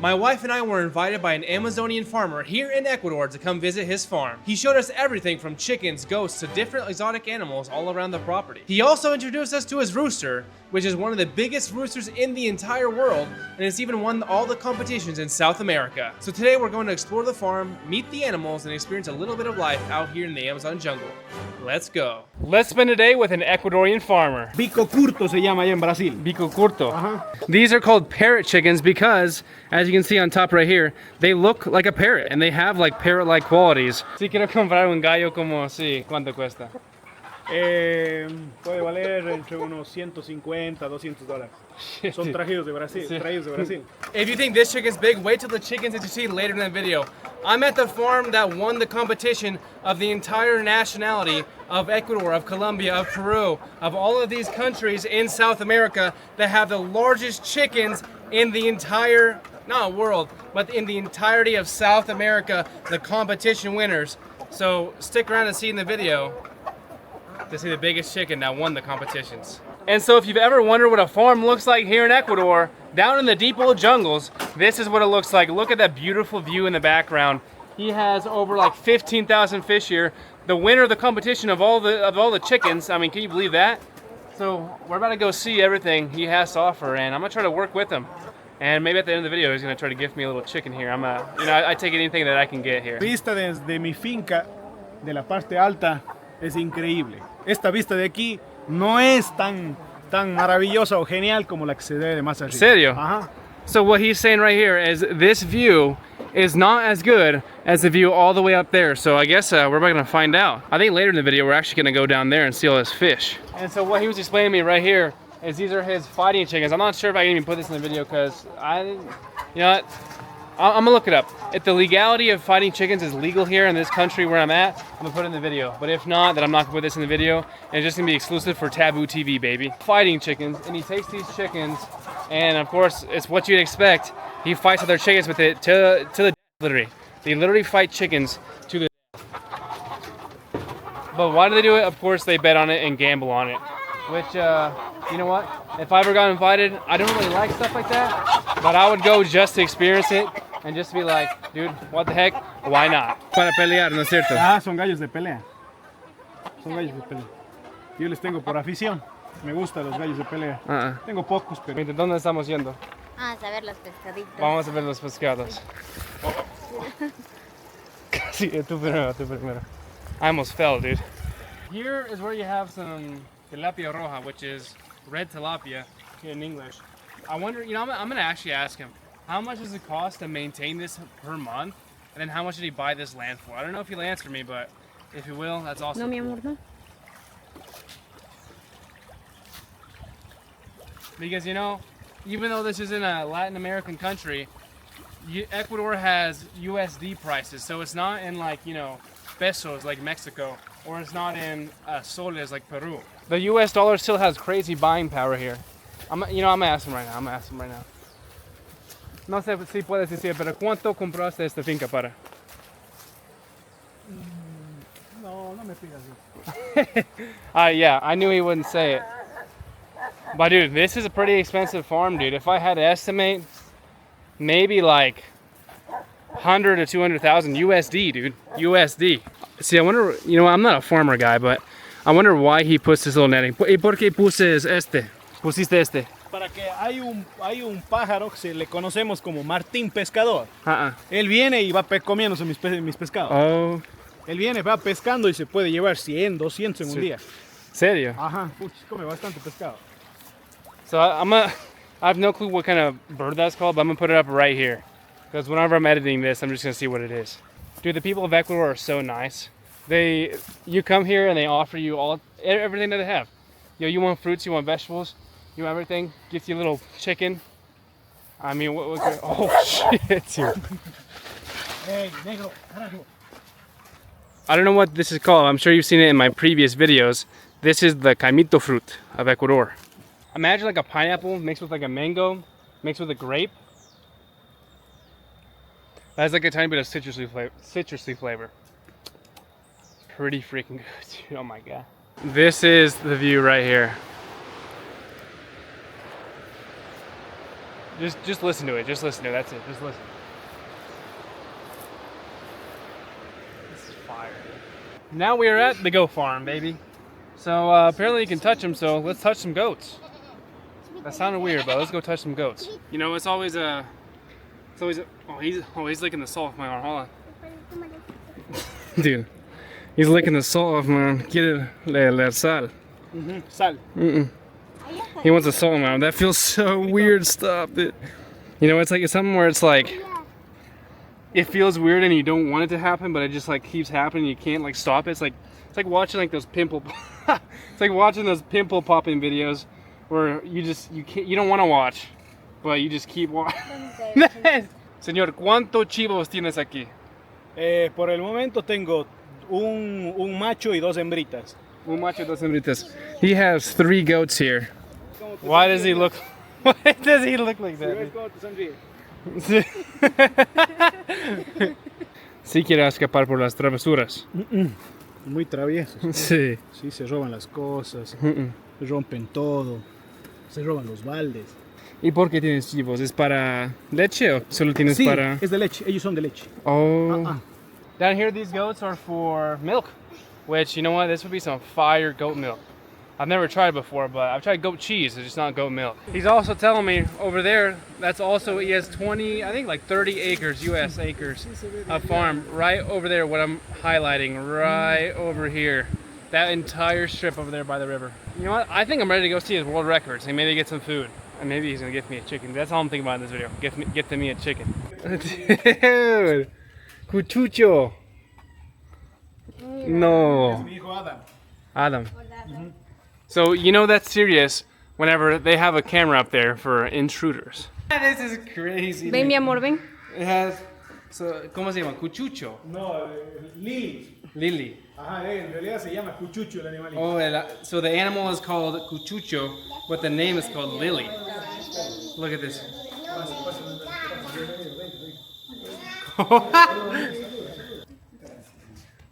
My wife and I were invited by an Amazonian farmer here in Ecuador to come visit his farm. He showed us everything from chickens, ghosts, to different exotic animals all around the property. He also introduced us to his rooster, which is one of the biggest roosters in the entire world, and it's even won all the competitions in South America. So today we're going to explore the farm, meet the animals, and experience a little bit of life out here in the Amazon jungle. Let's go. Let's spend a day with an Ecuadorian farmer. Bico curto se llama allá en Brasil. Bico curto. These are called parrot chickens because, as you can see on top right here, they look like a parrot and they have like parrot-like qualities. Si quiero comprar un gallo como así, ¿cuánto cuesta? Puede valer entre unos 150, $200. Son traídos de Brasil, traídos de Brasil. If you think this chicken's big, wait till the chickens that you see later in the video. I'm at the farm that won the competition of the entire nationality of Ecuador, of Colombia, of Peru, of all of these countries in South America that have the largest chickens in the entire, not world, but in the entirety of South America, the competition winners. So stick around and see in the video to see the biggest chicken that won the competitions. And so if you've ever wondered what a farm looks like here in Ecuador, down in the deep old jungles, this is what it looks like. Look at that beautiful view in the background. He has over like 15,000 fish here. The winner of the competition of all the chickens. I mean, can you believe that? So we're about to go see everything he has to offer, and I'm gonna try to work with him. And maybe at the end of the video, he's gonna try to gift me a little chicken here. I take anything that I can get here. Vista desde mi finca de la parte alta es increíble. Esta vista de aquí no es tan maravillosa o genial como la que se ve de más arriba. ¿Serio? Ajá. So what he's saying right here is this view is not as good as the view all the way up there. So I guess we're about gonna find out. I think later in the video, we're actually gonna go down there and see all this fish. And so what he was explaining to me right here is these are his fighting chickens. I'm not sure if I can even put this in the video because you know what? I'm gonna look it up. If the legality of fighting chickens is legal here in this country where I'm at, I'm gonna put it in the video. But if not, then I'm not gonna put this in the video. And it's just gonna be exclusive for TabooTV, baby. Fighting chickens, and he takes these chickens, and of course, it's what you'd expect. He fights other chickens with it to the literally. They literally fight chickens to the. But why do they do it? Of course, they bet on it and gamble on it. Which, you know what? If I ever got invited, I don't really like stuff like that, but I would go just to experience it and just be like, dude, what the heck? Why not? Para pelear, ¿no es cierto? Ah, son gallos de pelea. Son gallos de pelea. Yo les tengo por afición. Me gustan los gallos de pelea. Tengo pocos, pero... ¿Dónde estamos yendo? Vamos a ver los pescaditos. Vamos a ver los pescados. Sí, tú primero. I almost fell, dude. Here is where you have some tilapia roja, which is red tilapia in English. I wonder, you know, I'm gonna actually ask him, how much does it cost to maintain this per month? And then how much did he buy this land for? I don't know if he'll answer me, but if he will, that's awesome. No, mi amor, no. Because, you know, even though this isn't a Latin American country, Ecuador has USD prices, so it's not in like, you know, pesos like Mexico, or it's not in soles like Peru. The US dollar still has crazy buying power here. I'm gonna ask him right now. No sé si puedes decir, pero ¿cuánto compraste esta finca para? No me pidas eso. Yeah, I knew he wouldn't say it. But dude, this is a pretty expensive farm, dude. If I had to estimate, maybe like 100 to 200,000 USD, dude. USD. See, I wonder, you know, I'm not a farmer guy, but I wonder why he puts this little netting. ¿Y por qué pusiste este? Para que hay un pájaro que le conocemos como Martín Pescador. Él viene y va comiéndose mis pescados. Oh. Él viene, va pescando y se puede llevar 100, 200 en un día. ¿Serio? Ajá, come bastante pescado. So I have no clue what kind of bird that's called, but I'm gonna put it up right here. Because whenever I'm editing this, I'm just gonna see what it is. Dude, the people of Ecuador are so nice. You come here and they offer you everything that they have. You want fruits, you want vegetables, you want everything. Gets you a little chicken. I mean, oh shit, dude. Hey, negro, carajo. I don't know what this is called. I'm sure you've seen it in my previous videos. This is the caimito fruit of Ecuador. Imagine like a pineapple mixed with like a mango, mixed with a grape. That's like a tiny bit of citrusy flavor. Pretty freaking good, dude. Oh my god. This is the view right here. Just listen to it. Just listen to it. That's it. Just listen. This is fire. Now we are at the goat farm, baby. So apparently you can touch them. So let's touch some goats. That sounded weird, but let's go touch some goats. You know, it's always a. Oh, he's licking the salt off my arm. Hold on. Dude, he's licking the salt off my arm. Quiere la sal. Sal. He wants a salt in my arm. That feels so weird. Stop it. You know, it's like it's something where it's like it feels weird and you don't want it to happen, but it just like keeps happening. You can't like stop it. It's like watching like those pimple. It's like watching those pimple popping videos where you don't want to watch, but you just keep watching. Señor, ¿cuántos chivos tienes aquí? Por el momento tengo un macho y dos hembritas. Un macho y dos hembritas. He has 3 goats here. Why does he look? Why does he look like that? Sí quiere escapar por las travesuras. Muy traviesos. Sí. Sí, se roban las cosas, rompen todo, se roban los baldes. ¿Y por qué tienes chivos? ¿Es para leche o solo tienes Sí, para...? es de leche, ellos son de leche. Oh. Down here these goats are for milk, which, you know what, this would be some fire goat milk. I've never tried it before, but I've tried goat cheese, it's just not goat milk. He's also telling me over there, he has 20, I think like 30 acres, US acres of farm right over there, what I'm highlighting, right over here. That entire strip over there by the river. You know what, I think I'm ready to go see his world records and maybe get some food. And maybe he's gonna gift me a chicken. That's all I'm thinking about in this video. Gift me a chicken. Dude, cuchucho. No. Adam. So you know that's serious whenever they have a camera up there for intruders. This is crazy. Ven, mi amor, ven. It has, ¿cómo se llama? Cuchucho. No, Lili. Lily. Ajá, en realidad se llama cuchucho el animalito. Oh, so the animal is called cuchucho, but the name is called Lily. Look at this.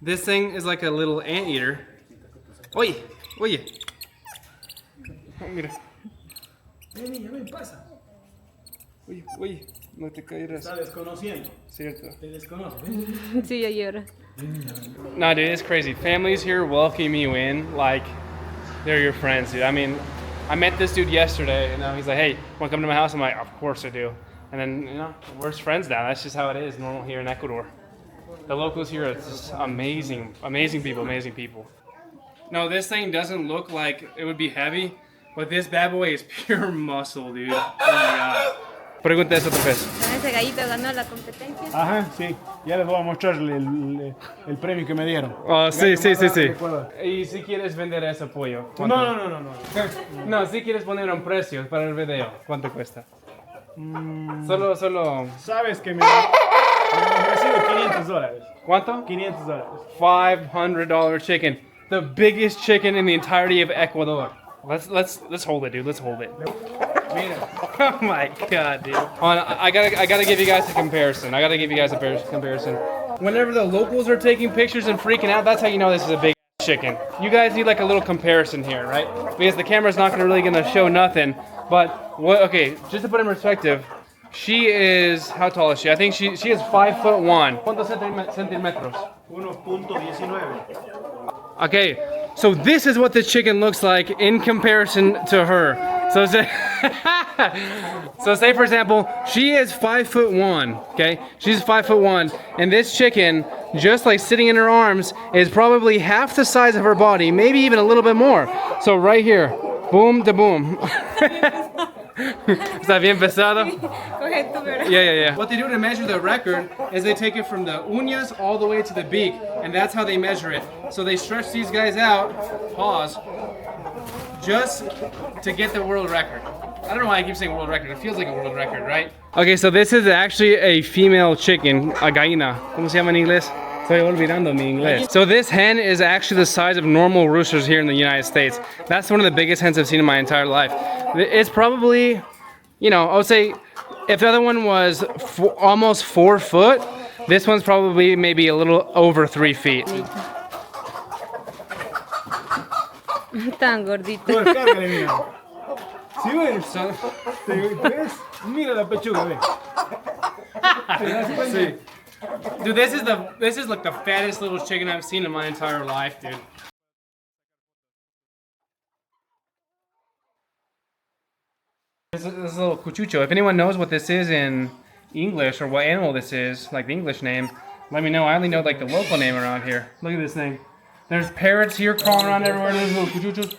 This thing is like a little anteater. Oye, oye. Mira. Ven, pasa. Oye, oye, no te caerás. Está desconociendo. Cierto. Te desconoce. Sí, ya llora. Nah, dude, it's crazy. Families here welcome you in like they're your friends, dude. I mean, I met this dude yesterday, and now he's like, "Hey, want to come to my house?" I'm like, "Of course I do." And then, you know, we're friends now. That's just how it is, normal here in Ecuador. The locals here are just amazing, amazing people, amazing people. No, this thing doesn't look like it would be heavy, but this bad boy is pure muscle, dude. Oh my god. Pregunta eso otra vez. Con ese gallito ganó la competencia. Ajá, sí. Ya les voy a mostrar el premio que me dieron. Oh, sí, sí, sí, sí. Recuerda. Y si quieres vender ese pollo. No. No, si quieres poner un precio para el video, ¿cuánto cuesta? Solo. Sabes que me han ofrecido $500. ¿Cuánto? $500. $500 chicken, the biggest chicken in the entirety of Ecuador. Let's hold it, dude. Let's hold it. Oh my god, dude. I gotta give you guys a comparison. Whenever the locals are taking pictures and freaking out, that's how you know this is a big chicken. You guys need like a little comparison here, right? Because the camera's not gonna show nothing. But okay, just to put in perspective, she is, how tall is she? I think she is 5'1". ¿Cuántos centímetros? 1.19. Okay, so this is what the chicken looks like in comparison to her. So say for example, she is 5'1", okay? She's 5'1", and this chicken, just like sitting in her arms, is probably half the size of her body, maybe even a little bit more. So right here, boom to boom. Está bien pesado? Yeah. What they do to measure the record is they take it from the uñas all the way to the beak, and that's how they measure it. So they stretch these guys out, pause, just to get the world record. I don't know why I keep saying world record. It feels like a world record, right? Okay, so this is actually a female chicken, a gallina. ¿Cómo se llama en inglés? Estoy olvidando mi inglés. So this hen is actually the size of normal roosters here in the United States. That's one of the biggest hens I've seen in my entire life. It's probably, you know, I would say if the other one was almost 4 foot, this one's probably maybe a little over 3 feet. Tan gordito. ¿Sí ves? So, ¿Te ves? Mira la pechuga, ve. ¿Te das cuenta? see. Dude, this is like the fattest little chicken I've seen in my entire life, dude. This is a little cuchucho. If anyone knows what this is in English or what animal this is, like the English name, let me know. I only know like the local name around here. Look at this thing. There's parrots here crawling around everywhere. There's little cuchuchos.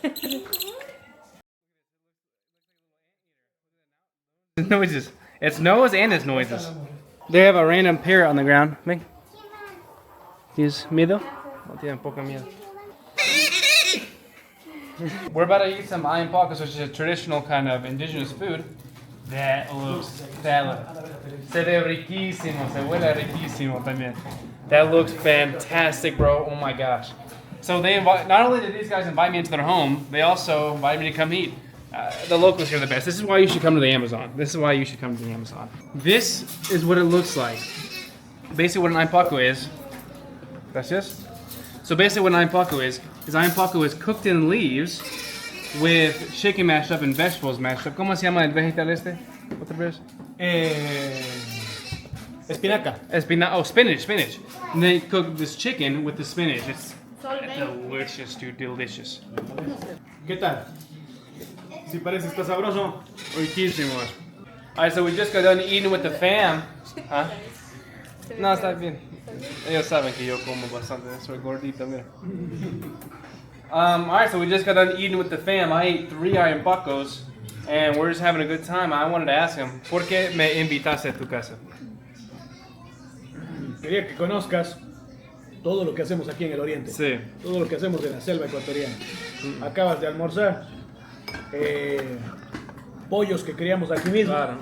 Noises. It's nose and its noises. They have a random parrot on the ground. Ven. ¿Tienes miedo? No tienen poca miedo. We're about to eat some ayin pacos, which is a traditional kind of indigenous food. That looks se ve riquísimo, se huele riquísimo también. That looks fantastic, bro. Oh my gosh. So they invite, not only did these guys invite me into their home, they also invited me to come eat. The locals here are the best. This is why you should come to the Amazon. This is why you should come to the Amazon. This is what it looks like. Basically what an ayin paco is. Gracias. So basically what an ayin paco is ayin paco is cooked in leaves with chicken mashed up and vegetables mashed up. ¿Cómo se llama el vegetal este? Otra vez? Espinaca. Spinach. And they cook this chicken with the spinach. It's delicious, dude, delicious. ¿Qué tal? ¿Sí parece está sabroso? Riquísimos. Alright, so we just got done eating with the fam. ¿Ah? No, está bien. Ellos saben que yo como bastante. Soy gordito, mira. Alright, so we just got done eating with the fam. I ate 3 ayin pacos, and we're just having a good time. I wanted to ask him, ¿por qué me invitaste a tu casa? Quería que conozcas todo lo que hacemos aquí en el oriente. Sí. Todo lo que hacemos en la selva ecuatoriana. Acabas de almorzar pollos que criamos aquí mismo. Claro.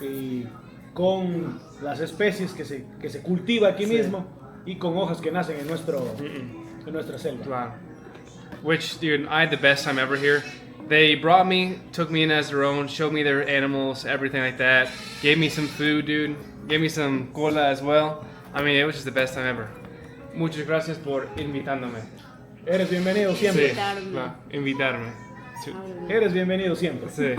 Y con las especies que se cultiva aquí mismo y con hojas que nacen en nuestra selva. Wow. Which, dude, I had the best time ever here. They brought me, took me in as their own, showed me their animals, everything like that. Gave me some food, dude. Gave me some cola as well. I mean, it was just the best time ever. Muchas gracias por invitándome. Eres bienvenido siempre. Sí, invitarme. Eres bienvenido siempre. Sí.